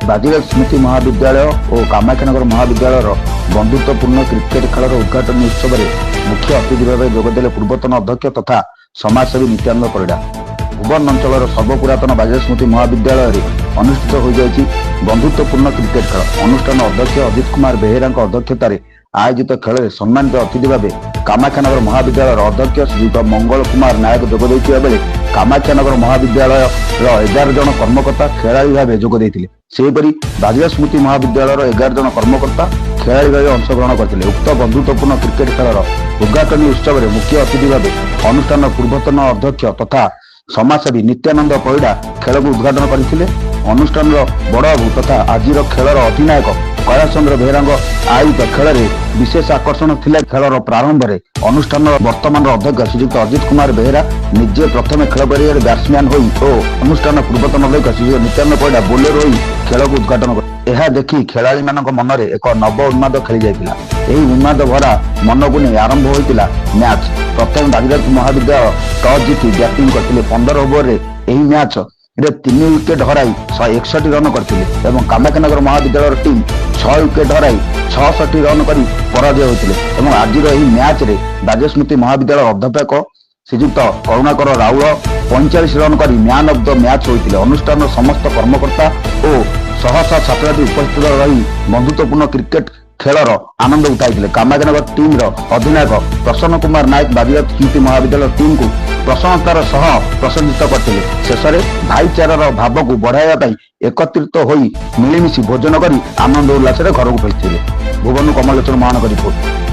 बाजीराव स्मृति महाविद्यालय और कामाख्यानगर महाविद्यालय बंधुत्वपूर्ण क्रिकेट खेल उद्घाटन उत्सव में मुख्य अतिथि भाव जोगदे पूर्वतन अध्यक्ष तथा समाजसेवी नित्यानंद परिडा। भुवन अंचल सर्वपुरातन बाजीराव स्मृति महाविद्यालय अनुष्ठित हो जाएगी बंधुत्वपूर्ण क्रिकेट खेल। अनुष्ठान अध्यक्ष अजित कुमार बेहेरा अध्यक्षतार आयोजित खेल में सम्मानित अतिथि भाव कामाख्यानगर महाविद्यालय अध्यक्ष श्रीयुक्त मंगल कुमार नायक जोगदेइथिबा बेले कामाख्यानगर महाविद्यालय 11 जन कर्मकर्ता खेलाड़ी भाव जोगदे। सेहीपरि बाजीराव स्मृति महाविद्यालय 11 जन कर्मकर्ता खेलाड़ी भाव अंशग्रहण करते। उक्त बंधुत्वपूर्ण क्रिकेट खेल उद्घाटन उत्सव में मुख्य अतिथि भाव अनुष्ठान पूर्वतन अध्यक्ष तथा समाजसेवी नित्यानंद परिडा खेल को उद्घाटन करते। अनुष्ठान बड़बाबू तथा आज खेलर अधिनायक कैलाश चंद्र बेहेरा आयोजित खेल में विशेष आकर्षण थिला। खेलर प्रारंभ में अनुष्ठान वर्तमान अध्यक्ष श्रीयुक्त अजित कुमार बेहेरा निजे प्रथम खेल पर बैट्समैन होई और अनुष्ठान पूर्वतन अध्यक्ष श्रीयुक्त नित्यानंद परिडा बोलर होई खेल को उद्घाटन कर। यह देखि खेलाड़ी मानक मन में एक नव उन्माद खेली जाइतिला। एही उन्माद भरा मन को नहीं आरंभ होइतिला मैच। प्रथम बाजीराव महाविद्यालय टॉस जीति बैटिंग करथिले। 15 ओवर रे एही मैच 3 विकेट हराई 161 रन करथिले एवं कामाख्यानगर महाविद्यालय टीम 6 विकेट हराई 66 रन करी पराजय होइतिले। एवं आज एही मैच रे बाजीराव स्मृति महाविद्यालय अध्यापक श्रीयुक्त करुणाकर राउल 45 रन करी मैन ऑफ द मैच होइतिले। अनुष्ठान समस्त कर्मकर्ता और सहसा छात्रार्थी उपस्थित रही बंधुत्वपूर्ण क्रिकेट खेलर आनंद उठाई। कामाख्यानगर टीम अधिनायक प्रसन्न कुमार नायक बाजीराव स्मृति महाविद्यालय टीम को प्रसन्नतार सह प्रशंसित करते। शेष में भाईचारार भाव को बढ़ावा एकत्रित होई मिलिमिशि भोजन कर आनंद उल्लास घर को फेरी। भुवन कमलेश्वर महानगर रिपोर्ट।